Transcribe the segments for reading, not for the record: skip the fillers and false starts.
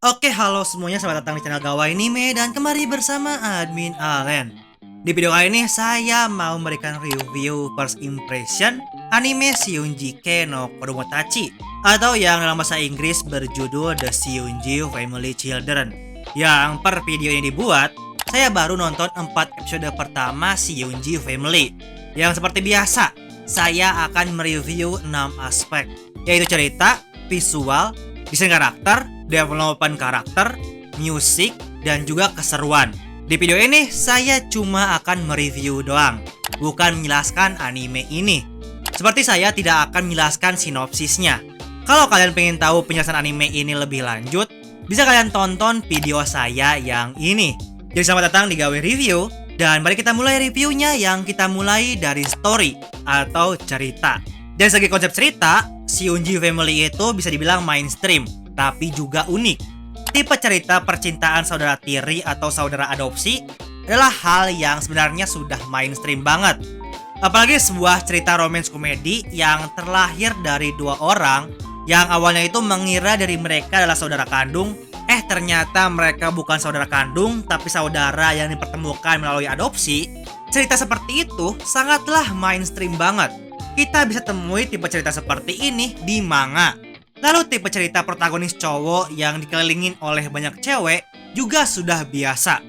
Oke, halo semuanya, selamat datang di channel Gawai Anime dan kembali bersama admin Allen. Di video kali ini saya mau memberikan review first impression anime Shunjike no Kodomotachi atau yang dalam bahasa Inggris berjudul The Shunji Family Children. Yang per video ini dibuat, saya baru nonton 4 episode pertama Shunji Family. Yang seperti biasa, saya akan mereview 6 aspek, yaitu cerita, visual, desain karakter, development karakter, musik, dan juga keseruan. Di video ini saya cuma akan mereview doang, bukan menjelaskan anime ini. Seperti saya tidak akan menjelaskan sinopsisnya. Kalau kalian pengen tahu penjelasan anime ini lebih lanjut, bisa kalian tonton video saya yang ini. Jadi selamat datang di Gawe Review, dan mari kita mulai reviewnya yang kita mulai dari story atau cerita. Dari segi konsep cerita, Shunji Family itu bisa dibilang mainstream, tapi juga unik. Tipe cerita percintaan saudara tiri atau saudara adopsi adalah hal yang sebenarnya sudah mainstream banget. Apalagi sebuah cerita romance komedi yang terlahir dari dua orang yang awalnya itu mengira dari mereka adalah saudara kandung, ternyata mereka bukan saudara kandung, tapi saudara yang dipertemukan melalui adopsi. Cerita seperti itu sangatlah mainstream banget. Kita bisa temui tipe cerita seperti ini di manga. Lalu tipe cerita protagonis cowok yang dikelilingin oleh banyak cewek juga sudah biasa.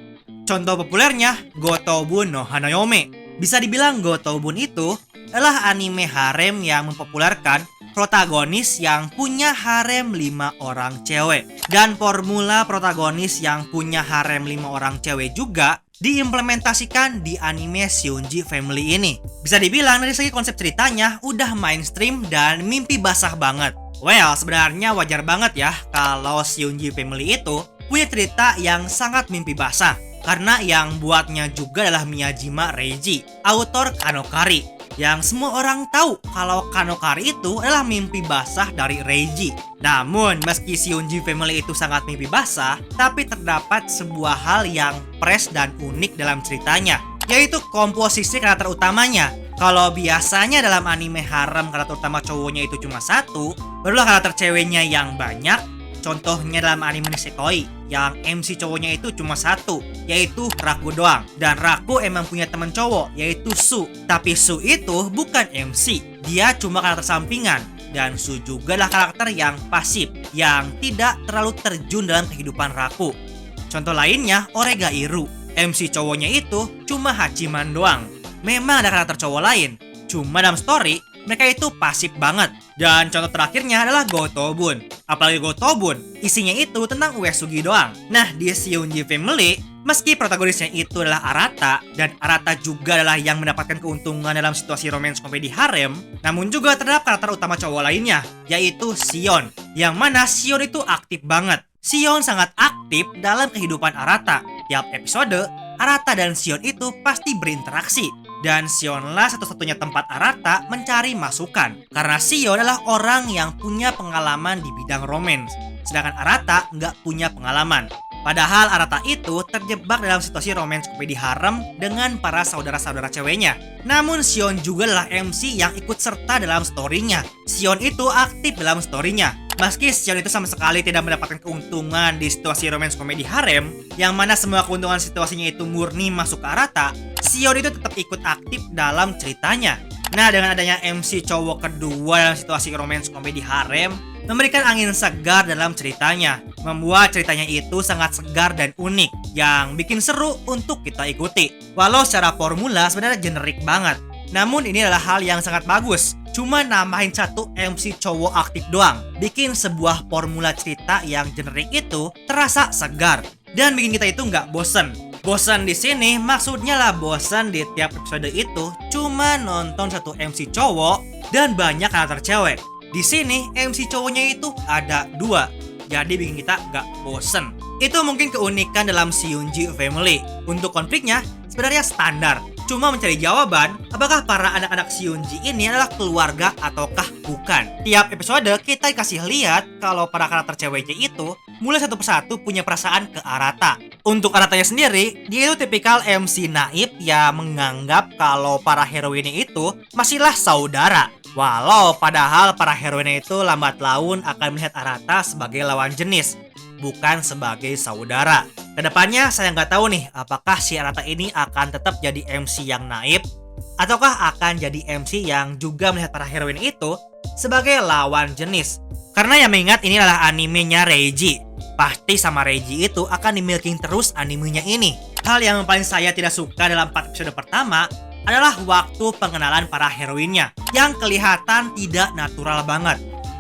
Contoh populernya Gotobun no Hanayome. Bisa dibilang Gotobun itu adalah anime harem yang mempopulerkan protagonis yang punya harem 5 orang cewek. Dan formula protagonis yang punya harem 5 orang cewek juga diimplementasikan di anime Shunji Family ini. Bisa dibilang dari segi konsep ceritanya udah mainstream dan mimpi basah banget. Well, sebenarnya wajar banget ya kalau Shunji Family itu punya cerita yang sangat mimpi basah. Karena yang buatnya juga adalah Miyajima Reiji, autor Kanokari. Yang semua orang tahu kalau Kanokari itu adalah mimpi basah dari Reiji. Namun, meski Shunji Family itu sangat mimpi basah, tapi terdapat sebuah hal yang fresh dan unik dalam ceritanya, yaitu komposisi karakter utamanya. Kalau biasanya dalam anime harem karakter utama cowoknya itu cuma satu, barulah karakter ceweknya yang banyak. Contohnya dalam anime Nisekoi, yang MC cowoknya itu cuma satu, yaitu Raku doang. Dan Raku emang punya teman cowok, yaitu Su. Tapi Su itu bukan MC, dia cuma karakter sampingan. Dan Su juga adalah karakter yang pasif, yang tidak terlalu terjun dalam kehidupan Raku. Contoh lainnya Orega Iru, MC cowoknya itu cuma Hachiman doang. Memang ada karakter cowok lain, cuma dalam story mereka itu pasif banget. Dan contoh terakhirnya adalah Gotobun. Apalagi Gotobun, isinya itu tentang Uesugi doang. Nah, di Shunji Family, meski protagonisnya itu adalah Arata, dan Arata juga adalah yang mendapatkan keuntungan dalam situasi romance komedi harem, namun juga terdapat karakter utama cowok lainnya, yaitu Shion. Yang mana Shion itu aktif banget. Shion sangat aktif dalam kehidupan Arata. Tiap episode, Arata dan Shion itu pasti berinteraksi. Dan Shionlah satu-satunya tempat Arata mencari masukan. Karena Shion adalah orang yang punya pengalaman di bidang romance, sedangkan Arata nggak punya pengalaman. Padahal Arata itu terjebak dalam situasi romance komedi harem dengan para saudara-saudara ceweknya. Namun Shion juga adalah MC yang ikut serta dalam storynya. Shion itu aktif dalam storynya. Meski Shion itu sama sekali tidak mendapatkan keuntungan di situasi romance komedi harem, yang mana semua keuntungan situasinya itu murni masuk ke Arata, Shion itu tetap ikut aktif dalam ceritanya. Nah, dengan adanya MC cowok kedua dalam situasi romance komedi harem, memberikan angin segar dalam ceritanya, membuat ceritanya itu sangat segar dan unik, yang bikin seru untuk kita ikuti. Walau secara formula sebenarnya generik banget, namun ini adalah hal yang sangat bagus. Cuma nambahin satu MC cowok aktif doang, bikin sebuah formula cerita yang generik itu terasa segar dan bikin kita itu nggak bosen. Bosan di sini maksudnya lah bosan di tiap episode itu cuma nonton satu MC cowok dan banyak karakter cewek. Di sini MC cowoknya itu ada 2, jadi bikin kita nggak bosen. Itu mungkin keunikan dalam Shunji Family. Untuk konfliknya sebenarnya standar, cuma mencari jawaban apakah para anak-anak Shunji ini adalah keluarga ataukah bukan. Tiap episode kita kasih lihat kalau para karakter ceweknya itu mulai satu persatu punya perasaan ke Arata. Untuk Aratanya sendiri, dia itu tipikal MC naif yang menganggap kalau para heroinnya itu masihlah saudara. Walau padahal para heroinnya itu lambat laun akan melihat Arata sebagai lawan jenis, bukan sebagai saudara. Kedepannya saya nggak tahu nih, apakah si Arata ini akan tetap jadi MC yang naib, ataukah akan jadi MC yang juga melihat para heroin itu sebagai lawan jenis. Karena yang mengingat ini adalah animenya Reiji, pasti sama Reiji itu akan dimiliki terus animenya ini. Hal yang paling saya tidak suka dalam 4 episode pertama adalah waktu pengenalan para heroinnya yang kelihatan tidak natural banget.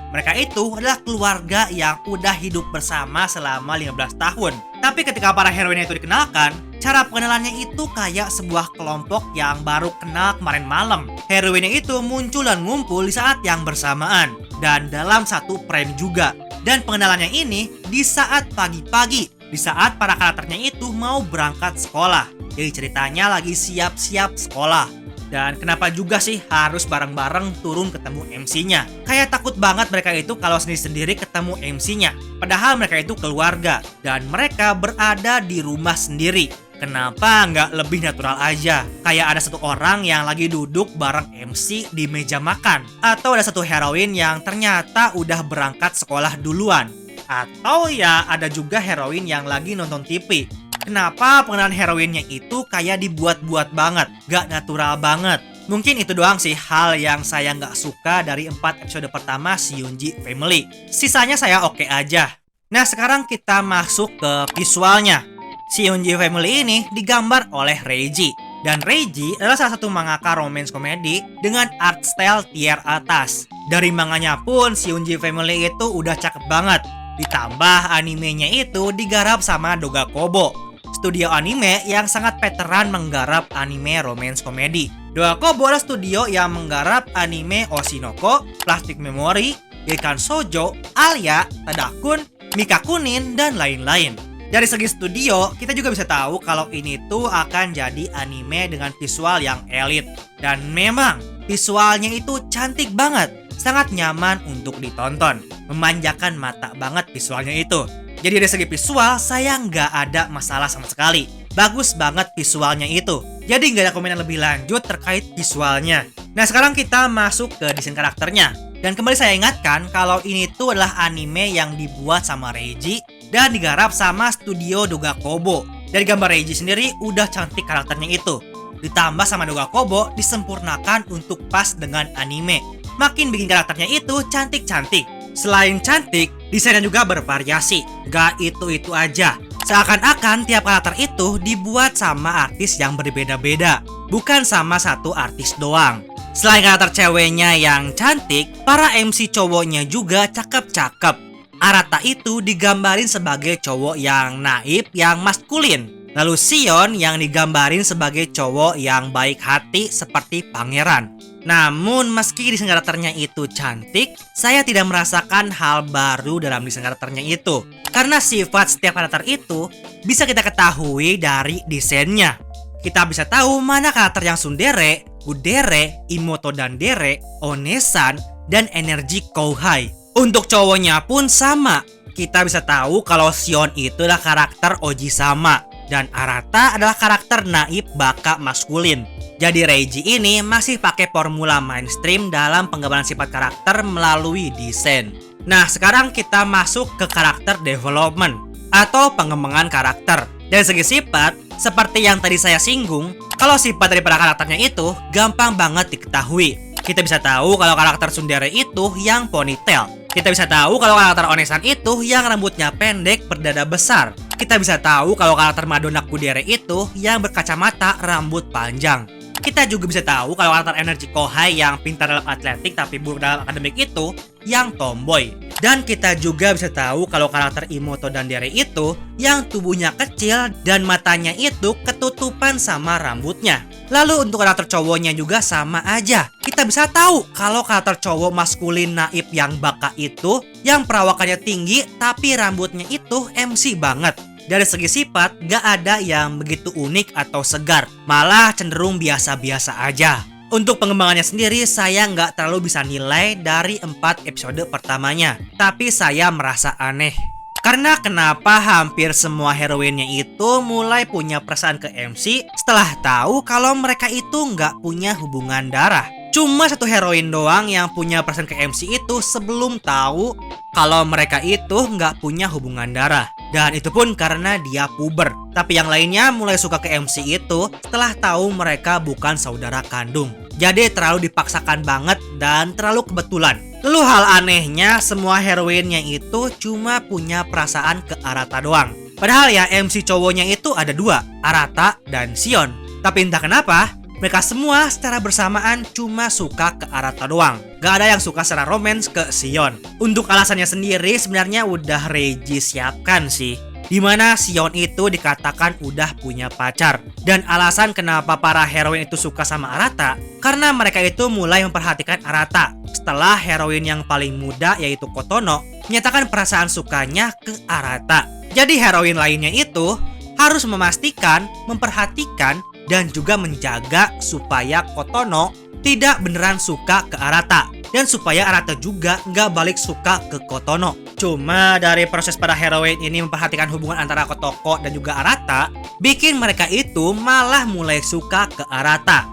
Mereka itu adalah keluarga yang udah hidup bersama selama 15 tahun. Tapi ketika para heroinnya itu dikenalkan, cara pengenalannya itu kayak sebuah kelompok yang baru kenal kemarin malam. Heroinnya itu muncul dan ngumpul di saat yang bersamaan dan dalam satu frame juga. Dan pengenalannya ini di saat pagi-pagi, di saat para karakternya itu mau berangkat sekolah. Jadi ceritanya lagi siap-siap sekolah. Dan kenapa juga sih harus bareng-bareng turun ketemu MC-nya? Kayak takut banget mereka itu kalau sendiri-sendiri ketemu MC-nya. Padahal mereka itu keluarga dan mereka berada di rumah sendiri. Kenapa nggak lebih natural aja? Kayak ada satu orang yang lagi duduk bareng MC di meja makan. Atau ada satu heroin yang ternyata udah berangkat sekolah duluan. Atau ya ada juga heroin yang lagi nonton TV. Kenapa pengenalan heroinnya itu kayak dibuat-buat banget, gak natural banget. Mungkin itu doang sih hal yang saya gak suka dari 4 episode pertama Seiyunji Family. Sisanya saya oke aja. Nah sekarang kita masuk ke visualnya. Seiyunji Family ini digambar oleh Reiji. Dan Reiji adalah salah satu mangaka romance komedi dengan art style tier atas. Dari manganya pun Seiyunji Family itu udah cakep banget. Ditambah animenya itu digarap sama Doga Kobo, studio anime yang sangat veteran menggarap anime romance komedi. Doga Kobo adalah studio yang menggarap anime Oshinoko, Plastic Memory, Gekan Shoujo, Alia, Tadakun, Mikakunin, dan lain-lain. Dari segi studio, kita juga bisa tahu kalau ini tuh akan jadi anime dengan visual yang elit. Dan memang visualnya itu cantik banget, sangat nyaman untuk ditonton, memanjakan mata banget visualnya itu. Jadi dari segi visual, saya nggak ada masalah sama sekali. Bagus banget visualnya itu. Jadi nggak ada komentar lebih lanjut terkait visualnya. Nah sekarang kita masuk ke desain karakternya. Dan kembali saya ingatkan kalau ini tuh adalah anime yang dibuat sama Reiji dan digarap sama studio Doga Kobo. Dari gambar Reiji sendiri udah cantik karakternya itu. Ditambah sama Doga Kobo disempurnakan untuk pas dengan anime. Makin bikin karakternya itu cantik-cantik. Selain cantik, desainnya juga bervariasi. Gak itu-itu aja. Seakan-akan tiap karakter itu dibuat sama artis yang berbeda-beda, bukan sama satu artis doang. Selain karakter ceweknya yang cantik, para MC cowoknya juga cakep-cakep. Arata itu digambarin sebagai cowok yang naib, yang maskulin. Lalu Sion yang digambarin sebagai cowok yang baik hati seperti pangeran. Namun meski desain karakternya itu cantik, saya tidak merasakan hal baru dalam desain karakternya itu. Karena sifat setiap karakter itu bisa kita ketahui dari desainnya. Kita bisa tahu mana karakter yang tsundere, gudere, imoto dan dere, onesan, dan energi kouhai. Untuk cowoknya pun sama. Kita bisa tahu kalau Sion itu adalah karakter Oji-sama dan Arata adalah karakter naib baka maskulin. Jadi Reiji ini masih pakai formula mainstream dalam penggambaran sifat karakter melalui desain. Nah sekarang kita masuk ke karakter development atau pengembangan karakter. Dari segi sifat, seperti yang tadi saya singgung, kalau sifat dari para karakternya itu gampang banget diketahui. Kita bisa tahu kalau karakter tsundere itu yang ponytail. Kita bisa tahu kalau karakter Onesan itu yang rambutnya pendek berdada besar. Kita bisa tahu kalau karakter Madonna Kudere itu yang berkacamata rambut panjang. Kita juga bisa tahu kalau karakter energi Kohai yang pintar dalam atletik tapi buruk dalam akademik itu yang tomboy. Dan kita juga bisa tahu kalau karakter Imoto dan Dere itu yang tubuhnya kecil dan matanya itu ketutupan sama rambutnya. Lalu untuk karakter cowoknya juga sama aja. Kita bisa tahu kalau karakter cowok maskulin naib yang baka itu yang perawakannya tinggi tapi rambutnya itu MC banget. Dari segi sifat, gak ada yang begitu unik atau segar. Malah cenderung biasa-biasa aja. Untuk pengembangannya sendiri, saya nggak terlalu bisa nilai dari 4 episode pertamanya. Tapi saya merasa aneh. Karena kenapa hampir semua heroinnya itu mulai punya perasaan ke MC setelah tahu kalau mereka itu nggak punya hubungan darah. Cuma satu heroin doang yang punya perasaan ke MC itu sebelum tahu kalau mereka itu nggak punya hubungan darah. Dan itu pun karena dia puber. Tapi yang lainnya mulai suka ke MC itu setelah tahu mereka bukan saudara kandung. Jadi terlalu dipaksakan banget dan terlalu kebetulan. Lalu hal anehnya semua heroinnya itu cuma punya perasaan ke Arata doang. Padahal ya MC cowoknya itu ada dua, Arata dan Sion. Tapi entah kenapa mereka semua secara bersamaan cuma suka ke Arata doang. Gak ada yang suka secara romance ke Sion. Untuk alasannya sendiri sebenarnya udah Reiji siapkan sih. Dimana Sion itu dikatakan udah punya pacar. Dan alasan kenapa para heroin itu suka sama Arata karena mereka itu mulai memperhatikan Arata setelah heroin yang paling muda yaitu Kotono menyatakan perasaan sukanya ke Arata. Jadi heroin lainnya itu harus memastikan, memperhatikan dan juga menjaga supaya Kotono tidak beneran suka ke Arata dan supaya Arata juga nggak balik suka ke Kotono. Cuma dari proses para heroin ini memperhatikan hubungan antara Kotoko dan juga Arata bikin mereka itu malah mulai suka ke Arata.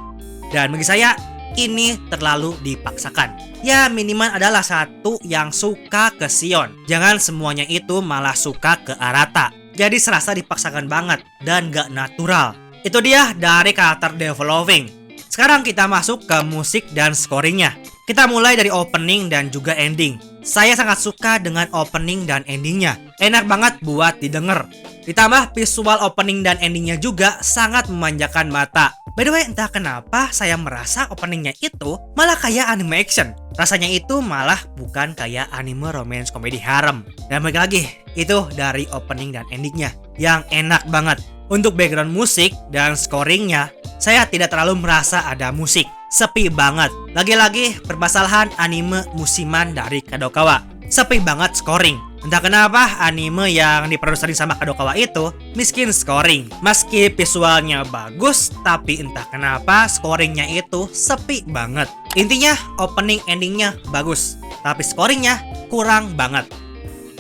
Dan bagi saya ini terlalu dipaksakan. Ya minimal adalah satu yang suka ke Sion. Jangan semuanya itu malah suka ke Arata. Jadi serasa dipaksakan banget dan gak natural. Itu dia dari karakter developing. Sekarang kita masuk ke musik dan scoringnya. Kita mulai dari opening dan juga ending. Saya sangat suka dengan opening dan endingnya. Enak banget buat didengar. Ditambah visual opening dan endingnya juga sangat memanjakan mata. By the way, entah kenapa saya merasa openingnya itu malah kayak anime action. Rasanya itu malah bukan kayak anime romance komedi harem. Dan balik lagi, itu dari opening dan endingnya yang enak banget. Untuk background musik dan scoringnya, saya tidak terlalu merasa ada musik. Sepi banget. Lagi-lagi permasalahan anime musiman dari Kadokawa. Sepi banget scoring. Entah kenapa anime yang diproduksi sama Kadokawa itu miskin scoring. Meski visualnya bagus, tapi entah kenapa scoringnya itu sepi banget. Intinya opening endingnya bagus, tapi scoringnya kurang banget.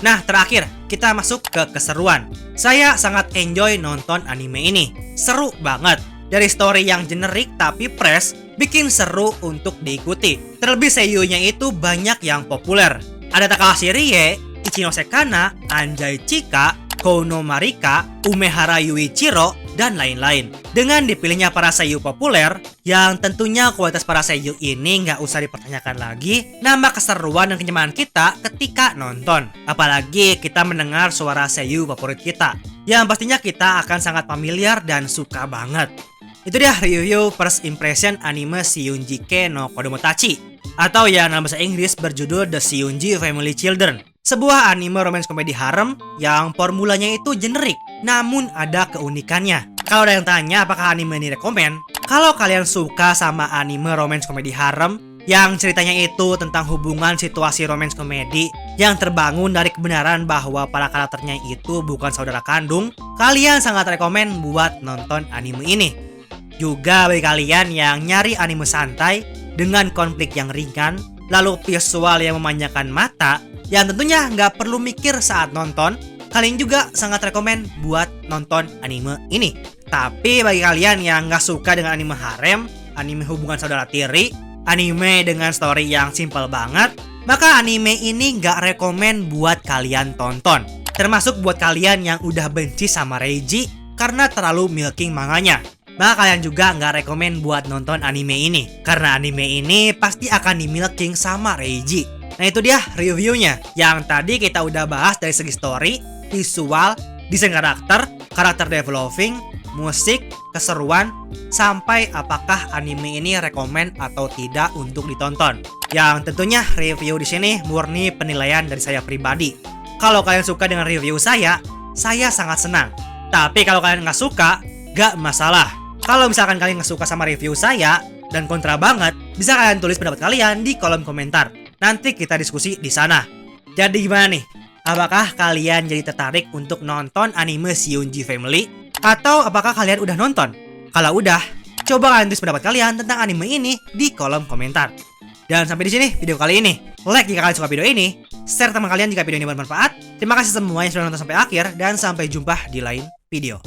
Nah terakhir kita masuk ke keseruan. Saya sangat enjoy nonton anime ini. Seru banget. Dari story yang generik tapi fresh, bikin seru untuk diikuti. Terlebih seiyunya itu banyak yang populer. Ada Takahashi Rie, Ichinose Kana, Anjay Chika, Kouno Marika, Umehara Yuichiro, dan lain-lain. Dengan dipilihnya para seiyu populer, yang tentunya kualitas para seiyu ini nggak usah dipertanyakan lagi, nambah keseruan dan kenyamanan kita ketika nonton. Apalagi kita mendengar suara seiyu favorit kita, yang pastinya kita akan sangat familiar dan suka banget. Itu dia review first impression anime Shiyunjike no Kodomotachi, atau yang dalam bahasa Inggris berjudul The Shiyunji Family Children. Sebuah anime romance komedi harem yang formulanya itu generik, namun ada keunikannya. Kalau ada yang tanya apakah anime ini rekomen, kalau kalian suka sama anime romance komedi harem yang ceritanya itu tentang hubungan situasi romance komedi yang terbangun dari kebenaran bahwa para karakternya itu bukan saudara kandung, kalian sangat rekomen buat nonton anime ini. Juga bagi kalian yang nyari anime santai dengan konflik yang ringan, lalu visual yang memanjakan mata, yang tentunya nggak perlu mikir saat nonton, kalian juga sangat rekomen buat nonton anime ini. Tapi bagi kalian yang nggak suka dengan anime harem, anime hubungan saudara tiri, anime dengan story yang simple banget, maka anime ini nggak rekomen buat kalian tonton. Termasuk buat kalian yang udah benci sama Reiji karena terlalu milking manganya. Maka kalian juga nggak rekomen buat nonton anime ini, karena anime ini pasti akan di-milking sama Reiji. Nah itu dia reviewnya, yang tadi kita udah bahas dari segi story, visual, desain karakter, karakter developing, musik, keseruan, sampai apakah anime ini rekomen atau tidak untuk ditonton. Yang tentunya review di sini murni penilaian dari saya pribadi. Kalau kalian suka dengan review saya sangat senang. Tapi kalau kalian nggak suka, nggak masalah. Kalau misalkan kalian nggak suka sama review saya dan kontra banget, bisa kalian tulis pendapat kalian di kolom komentar. Nanti kita diskusi di sana. Jadi gimana nih? Apakah kalian jadi tertarik untuk nonton anime Shiyunji Family? Atau apakah kalian udah nonton? Kalau udah, coba kalian tulis pendapat kalian tentang anime ini di kolom komentar. Dan sampai di sini video kali ini. Like jika kalian suka video ini, share teman kalian jika video ini bermanfaat. Terima kasih semua yang sudah nonton sampai akhir, dan sampai jumpa di lain video.